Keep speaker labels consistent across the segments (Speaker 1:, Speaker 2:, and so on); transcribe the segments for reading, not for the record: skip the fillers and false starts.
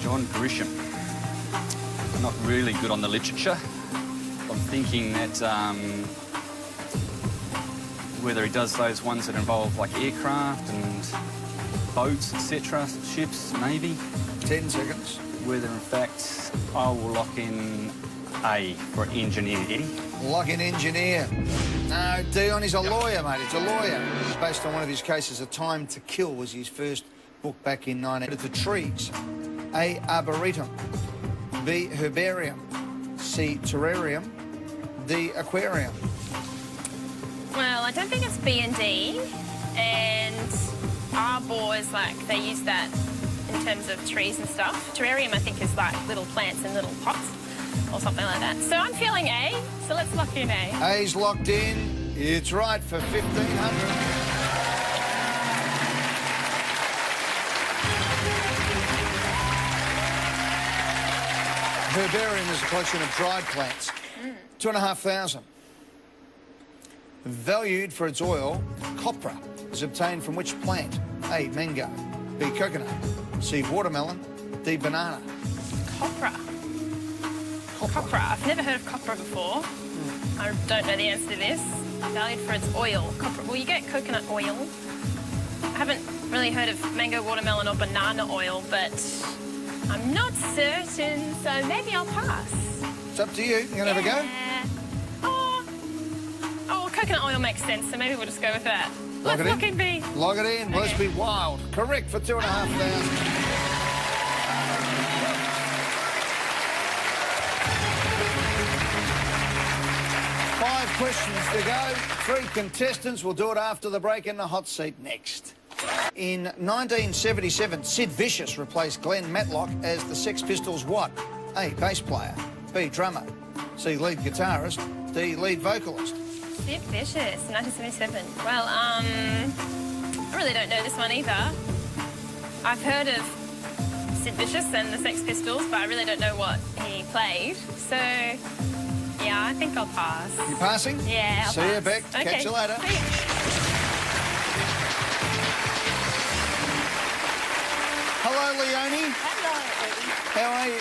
Speaker 1: John Grisham. Not really good on the literature. I'm thinking that whether he does those ones that involve like aircraft and boats, etc., ships, maybe.
Speaker 2: 10 seconds.
Speaker 1: Whether in fact I will lock in A for engineer. Eddie?
Speaker 2: Lock in engineer. No, Dion, he's a lawyer, mate. He's a lawyer. Based on one of his cases, A Time to Kill was his first book back in 19... The trees. A, arboretum. B, herbarium. C, terrarium. D, aquarium.
Speaker 3: Well, I don't think it's B and D. And arbor is like, they use that in terms of trees and stuff. Terrarium, I think, is like little plants in little pots or something like that. So I'm feeling A, so let's lock in A.
Speaker 2: A's locked in. It's right for 1,500. Herbarium is a collection of dried plants. 2,500. Valued for its oil, copra is obtained from which plant? A, mango. B, coconut. C, watermelon. D, banana.
Speaker 3: Copra. Copra. I've never heard of copra before. I don't know the answer to this. Valued for its oil. Copra. Well, you get coconut oil. I haven't really heard of mango, watermelon or banana oil, but I'm not certain, so maybe I'll pass.
Speaker 2: It's up to you. You gonna have a go?
Speaker 3: Oh, coconut oil makes sense, so maybe we'll just go with that.
Speaker 2: Lock
Speaker 3: Let's lock in B.
Speaker 2: Lock it in.
Speaker 3: Okay.
Speaker 2: Let's be wild. Correct for 2,500. Five questions to go. Three contestants. We'll do it after the break in the hot seat next. In 1977, Sid Vicious replaced Glenn Matlock as the Sex Pistols' what? A, bass player. B, drummer. C, lead guitarist. D, lead vocalist.
Speaker 3: Sid Vicious, 1977. Well, I really don't know this one either. I've heard of Sid Vicious and the Sex Pistols, but I really don't know what he played. So, yeah, I think I'll pass.
Speaker 2: You passing?
Speaker 3: Yeah, I'll
Speaker 2: See
Speaker 3: pass.
Speaker 2: you, Beck.
Speaker 3: Okay.
Speaker 2: Catch you later.
Speaker 3: See ya.
Speaker 2: Hello, Leonie.
Speaker 4: Hello, Eddie.
Speaker 2: How are you?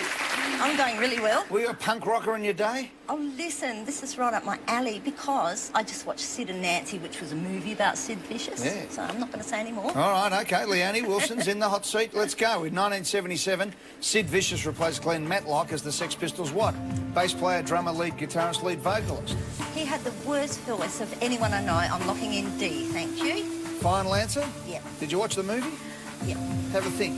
Speaker 4: I'm going really well.
Speaker 2: Were you a punk rocker in your day?
Speaker 4: Oh, listen, this is right up my alley because I just watched Sid and Nancy, which was a movie about Sid Vicious.
Speaker 2: Yeah.
Speaker 4: So I'm not going to say any more.
Speaker 2: All right, OK. Leonie Wilson's in the hot seat. Let's go. In 1977, Sid Vicious replaced Glenn Matlock as the Sex Pistols' what? Bass player, drummer, lead guitarist, lead vocalist.
Speaker 4: He had the worst voice of anyone I know. I'm locking in D, thank you.
Speaker 2: Final answer?
Speaker 4: Yep.
Speaker 2: Did you watch the movie?
Speaker 4: Yep.
Speaker 2: Have a think.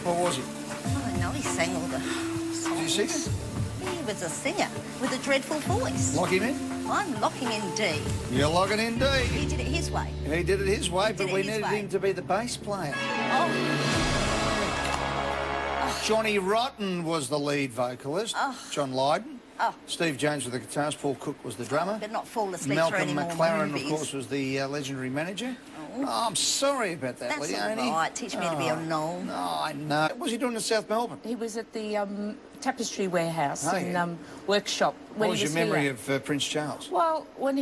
Speaker 2: What was he?
Speaker 4: Oh, I know he sang all the songs.
Speaker 2: Did you see it?
Speaker 4: He was a singer with a dreadful voice.
Speaker 2: Lock him in?
Speaker 4: I'm locking in D.
Speaker 2: You're locking in D.
Speaker 4: He did it his way.
Speaker 2: He did it his way,
Speaker 4: He
Speaker 2: but
Speaker 4: did
Speaker 2: we
Speaker 4: it his
Speaker 2: needed
Speaker 4: way.
Speaker 2: him to be the bass player.
Speaker 4: Oh,
Speaker 2: Johnny Rotten was the lead vocalist.
Speaker 4: Oh.
Speaker 2: John Lydon.
Speaker 4: Oh.
Speaker 2: Steve Jones was the guitarist. Paul Cook was the drummer.
Speaker 4: better not fall asleep
Speaker 2: Malcolm
Speaker 4: through any more
Speaker 2: McLaren,
Speaker 4: movies.
Speaker 2: of course, was the legendary manager. Oh, I'm sorry about that,
Speaker 4: That's
Speaker 2: Leonie.
Speaker 4: all right. Teach me to be a knoll.
Speaker 2: No, I know. What was he doing in South Melbourne?
Speaker 5: He was at the tapestry warehouse
Speaker 2: Oh,
Speaker 5: in
Speaker 2: yeah.
Speaker 5: workshop.
Speaker 2: What
Speaker 5: When
Speaker 2: was
Speaker 5: he
Speaker 2: your
Speaker 5: was
Speaker 2: memory
Speaker 5: here.
Speaker 2: of Prince Charles?
Speaker 5: Well, when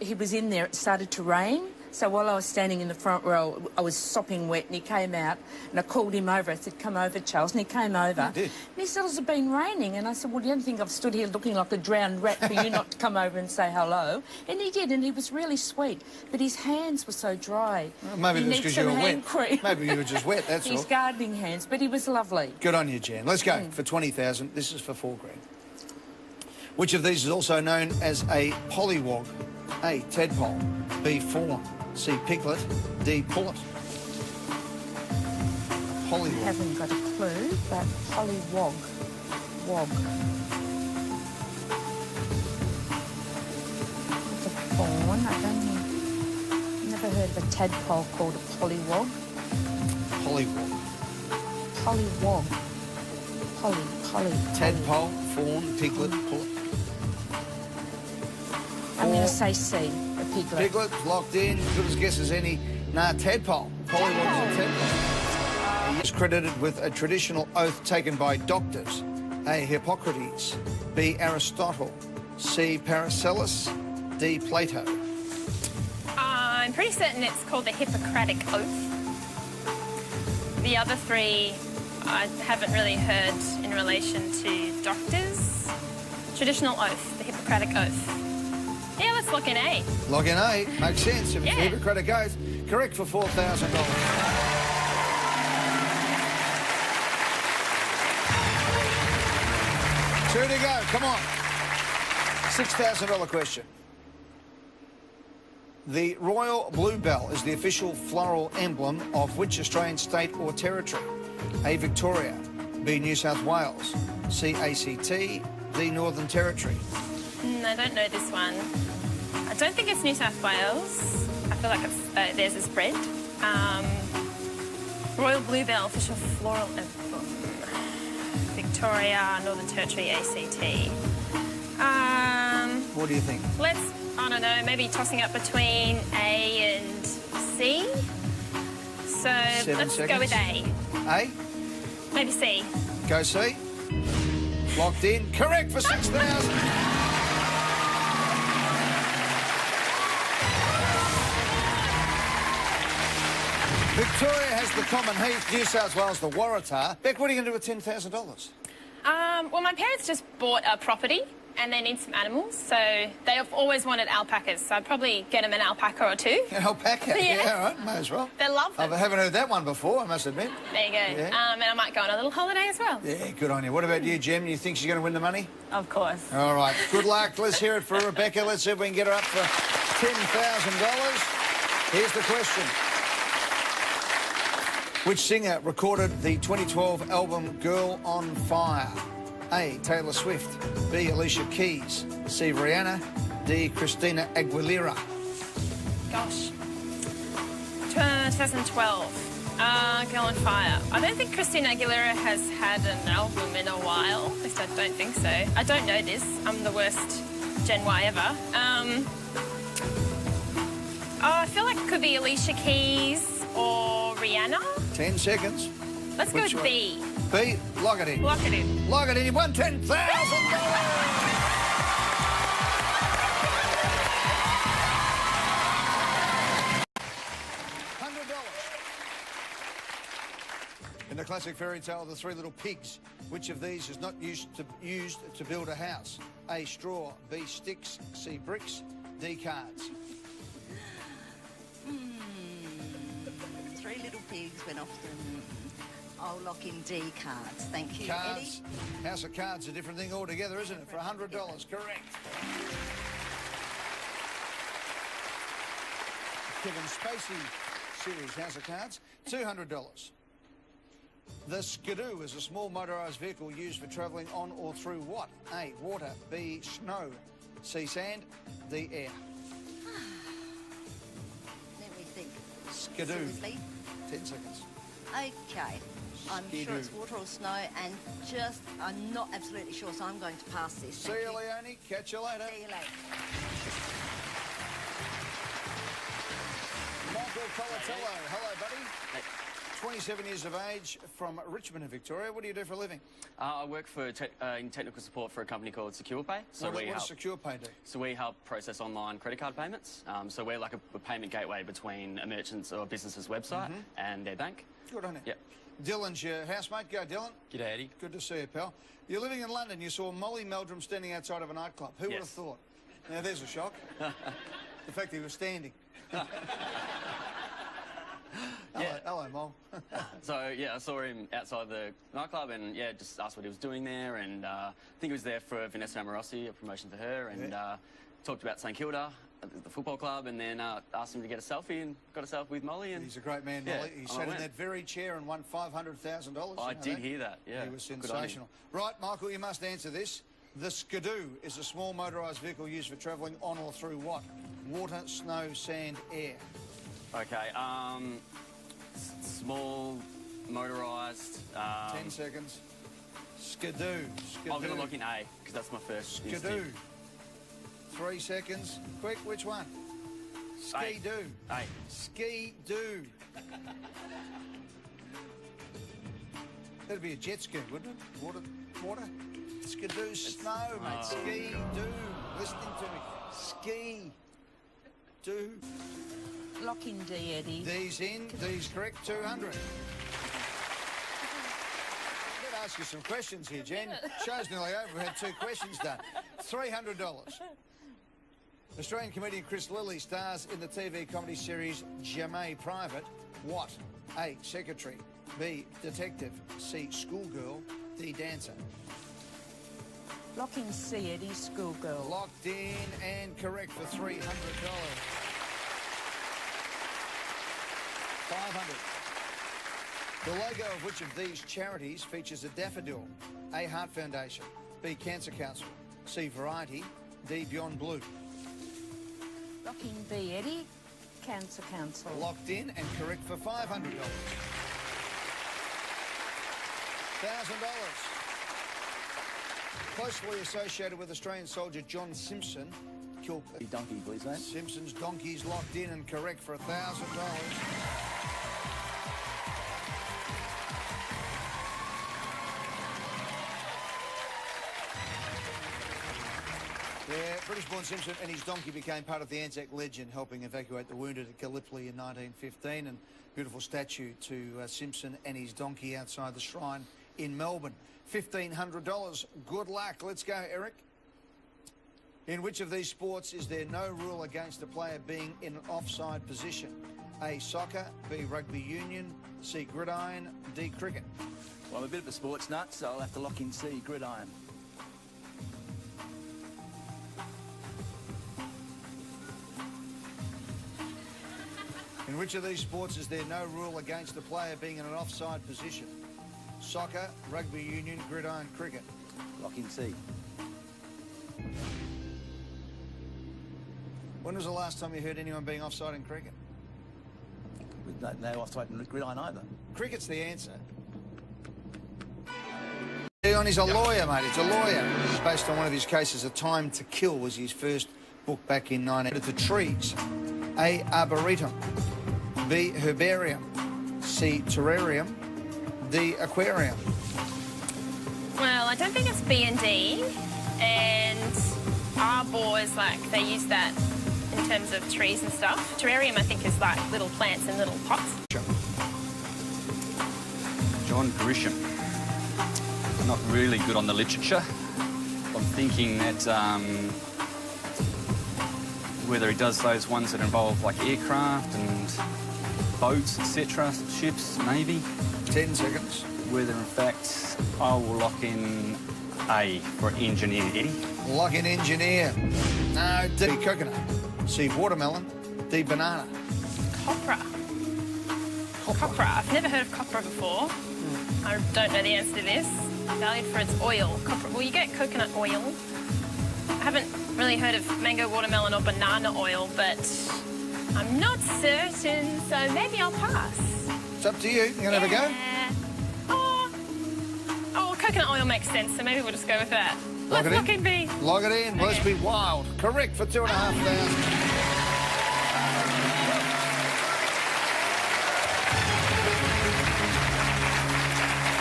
Speaker 5: he was in there, it started to rain. So while I was standing in the front row, I was sopping wet, and he came out, and I called him over. I said, "Come over, Charles," and he came over.
Speaker 2: He did.
Speaker 5: And he said, "It's been raining," and I said, "Well, do you don't think I've stood here looking like a drowned rat for you not to come over and say hello?" And he did, and he was really sweet, but his hands were so dry.
Speaker 2: Well, maybe
Speaker 5: He
Speaker 2: that's
Speaker 5: needs
Speaker 2: because you
Speaker 5: some
Speaker 2: were
Speaker 5: hand
Speaker 2: wet.
Speaker 5: cream.
Speaker 2: Maybe you were just wet, that's
Speaker 5: His
Speaker 2: all.
Speaker 5: gardening hands, but he was lovely.
Speaker 2: Good on you, Jan. Let's go for 20,000. This is for $4 grand. Which of these is also known as a pollywog? A, tadpole. B, fawn. C, piglet. D, pullet.
Speaker 5: I
Speaker 2: Pollywog.
Speaker 5: haven't got a clue, but pollywog. Wog. It's a fawn. I don't think... Never heard of a tadpole called a pollywog.
Speaker 2: Pollywog.
Speaker 5: Pollywog. Polly.
Speaker 2: Tadpole, fawn, piglet, pullet.
Speaker 5: I'm going to say C, a piglet.
Speaker 2: Piglet, locked in. Good as guess as any. Nah, tadpole. Pollywog's a tadpole. He is credited with a traditional oath taken by doctors. A, Hippocrates. B, Aristotle. C, Paracelsus. D, Plato.
Speaker 3: I'm pretty certain it's called the Hippocratic Oath. The other three I haven't really heard in relation to doctors. Traditional oath, the Hippocratic Oath. Yeah, let's lock in A.
Speaker 2: Log in A. Makes sense. If it's
Speaker 3: Yeah.
Speaker 2: the Hippocratic Oath. Correct for $4,000. Two to go. Come on. $6,000 question. The Royal Bluebell is the official floral emblem of which Australian state or territory? A, Victoria. B, New South Wales. C, ACT. D, Northern Territory.
Speaker 3: I don't know this one. I don't think it's New South Wales. I feel like it's, theirs is red. Royal Bluebell, official floral emblem. Victoria, Northern Territory, ACT.
Speaker 2: What do you think?
Speaker 3: Let's, I don't know, maybe tossing up between A and C. So
Speaker 2: 7
Speaker 3: let's
Speaker 2: seconds.
Speaker 3: go with A.
Speaker 2: A?
Speaker 3: Maybe C.
Speaker 2: Go C. Locked in. Correct for $6,000. Victoria has the common heath, New South Wales the Waratah. Beck, what are you going to do with $10,000?
Speaker 3: Well, my parents just bought a property and they need some animals, so they've always wanted alpacas, so I'd probably get them an alpaca or two.
Speaker 2: An alpaca?
Speaker 3: Yeah.
Speaker 2: Yeah, all right, may as well.
Speaker 3: They love them.
Speaker 2: I haven't heard that one before, I must admit.
Speaker 3: There you go.
Speaker 2: Yeah.
Speaker 3: And I might go on a little holiday as well.
Speaker 2: Yeah, good on you. What about you, Jem? You think she's going to win the money?
Speaker 3: Of course.
Speaker 2: All right, good luck. Let's hear it for Rebecca. Let's see if we can get her up for $10,000. Here's the question. Which singer recorded the 2012 album Girl on Fire? A, Taylor Swift. B, Alicia Keys. C, Rihanna. D, Christina Aguilera.
Speaker 3: Gosh. 2012. Girl on Fire. I don't think Christina Aguilera has had an album in a while. At least I don't think so. I don't know this. I'm the worst Gen Y ever. I feel like it could be Alicia Keys or Rihanna.
Speaker 2: 10 seconds.
Speaker 3: Let's go
Speaker 2: Which
Speaker 3: with
Speaker 2: one?
Speaker 3: B.
Speaker 2: B, lock it in.
Speaker 3: Lock it in.
Speaker 2: Lock it in. You won $10,000. In the classic fairy tale, The Three Little Pigs, which of these is not used to build a house? A, straw. B, sticks. C, bricks. D, cards.
Speaker 4: Three little pigs went off the... I'll lock in D, cards. Thank you,
Speaker 2: Cards.
Speaker 4: Eddie.
Speaker 2: House of Cards, a different thing altogether, isn't it? For $100, correct. Kevin Spacey series, House of Cards, $200. The Skidoo is a small motorised vehicle used for travelling on or through what? A, water. B, snow. C, sand. D, air.
Speaker 4: Let me think.
Speaker 2: Skidoo.
Speaker 4: Seriously?
Speaker 2: 10 seconds.
Speaker 4: Okay. I'm
Speaker 2: Skidoo.
Speaker 4: sure it's water or snow, and I'm not absolutely sure, so I'm going to pass this.
Speaker 2: See you, Leonie. Catch you later.
Speaker 4: See you later.
Speaker 2: Michael Colatello. Hello, buddy. 27 years of age, from Richmond in Victoria. What do you do for a living?
Speaker 6: I work for in technical support for a company called SecurePay. So
Speaker 2: What does SecurePay do?
Speaker 6: So we help process online credit card payments. So we're like a payment gateway between a merchant's or a business's website and their bank.
Speaker 2: Good on you.
Speaker 6: Yep.
Speaker 2: Dylan's your housemate. Go, Dylan.
Speaker 6: G'day, Eddie.
Speaker 2: Good to see you, pal. You're living in London. You saw Molly Meldrum standing outside of a nightclub. Who would have thought? Now, there's a shock. The fact that he was standing. Hello, Mol.
Speaker 6: So, yeah, I saw him outside the nightclub and, yeah, just asked what he was doing there. And I think he was there for Vanessa Amorossi, a promotion for her, and talked about St Kilda, the football club, and then asked him to get a selfie and got a selfie with Molly. And
Speaker 2: He's a great man, Molly. He sat in that very chair and won $500,000.
Speaker 6: I did hear that, yeah.
Speaker 2: He was sensational. Right, Michael, you must answer this. The Skidoo is a small motorised vehicle used for travelling on or through what? Water, snow, sand, air.
Speaker 6: Okay, small, motorised...
Speaker 2: 10 seconds. Skidoo. Skidoo.
Speaker 6: I'm going to lock in A, because that's my first
Speaker 2: Skidoo.
Speaker 6: instinct.
Speaker 2: 3 seconds. Quick, which one? Ski-doo.
Speaker 6: A.
Speaker 2: Ski-doo. That'd be a jet ski, wouldn't it? Water. Skidoo, snow, mate. Ski-doo. Listening to me. Ski-doo.
Speaker 5: Lock in D, Eddie.
Speaker 2: D's in, D's correct, 200. I'll ask you some questions here, Jen. Show's nearly over. We had 2 questions done. $300. Australian comedian Chris Lilly stars in the TV comedy series Jamie Private. What? A, secretary. B, detective. C, schoolgirl. D, dancer.
Speaker 5: Lock in C, Eddie, schoolgirl.
Speaker 2: Locked in and correct for $300. 500. The logo of which of these charities features a daffodil? A, Heart Foundation. B, Cancer Council. C, Variety. D, Beyond Blue.
Speaker 5: Lock in B, Eddie, Cancer Council.
Speaker 2: Locked in and correct for $500. $1,000. Closely associated with Australian soldier John Simpson, killed...
Speaker 7: Donkey, please, mate.
Speaker 2: Simpson's donkey's locked in and correct for $1,000. Yeah, British-born Simpson and his donkey became part of the Anzac legend, helping evacuate the wounded at Gallipoli in 1915, and beautiful statue to Simpson and his donkey outside the shrine in Melbourne. $1,500. Good luck. Let's go, Eric. In which of these sports is there no rule against a player being in an offside position? A, soccer. B, rugby union. C, gridiron. D, cricket.
Speaker 7: Well, I'm a bit of a sports nut, so I'll have to lock in C, gridiron.
Speaker 2: In which of these sports is there no rule against a player being in an offside position? Soccer, rugby union, gridiron, cricket.
Speaker 7: Lock in C.
Speaker 2: When was the last time you heard anyone being offside in cricket?
Speaker 7: With no offside in gridiron either.
Speaker 2: Cricket's the answer. Dion is a lawyer, mate. He's a lawyer. Based on one of his cases, A Time to Kill was his first book back in 19... The trees. A, arboretum. B, herbarium. C, terrarium. D, aquarium.
Speaker 3: Well, I don't think it's B and D. And arbor is like, they use that in terms of trees and stuff. Terrarium, I think, is like little plants in little pots.
Speaker 1: John Grisham. Not really good on the literature. I'm thinking that whether he does those ones that involve like aircraft and boats, etc., ships, maybe.
Speaker 2: 10 seconds.
Speaker 1: Whether in fact I will lock in A for engineer, Eddie.
Speaker 2: Lock in engineer. No, D, coconut. C, watermelon. D, banana.
Speaker 3: Copra. Copra. I've never heard of copra before. I don't know the answer to this. Valued for its oil. Copra. Well, you get coconut oil. I haven't really heard of mango, watermelon or banana oil, but I'm not certain, so maybe I'll pass.
Speaker 2: It's up to you. You gonna have a go?
Speaker 3: Oh, coconut oil makes sense, so maybe we'll just go with that.
Speaker 2: Lock
Speaker 3: Let's lock in B.
Speaker 2: Lock it in.
Speaker 3: Okay.
Speaker 2: Let's be wild. Correct for $2,500.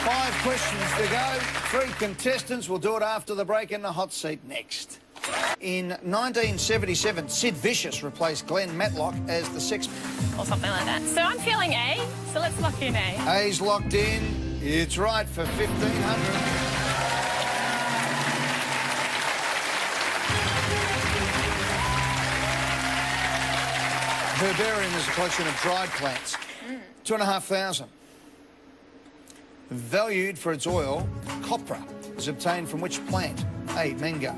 Speaker 2: Five questions to go. 3 contestants. We'll do it after the break in the hot seat next. In 1977, Sid Vicious replaced Glenn Matlock as the sixth.
Speaker 3: Or something like that. So I'm feeling A, so let's lock in A.
Speaker 2: A's locked in. It's right for $1,500. Herbarium is a collection of dried plants. $2,500. Valued for its oil, copra is obtained from which plant? A, mango.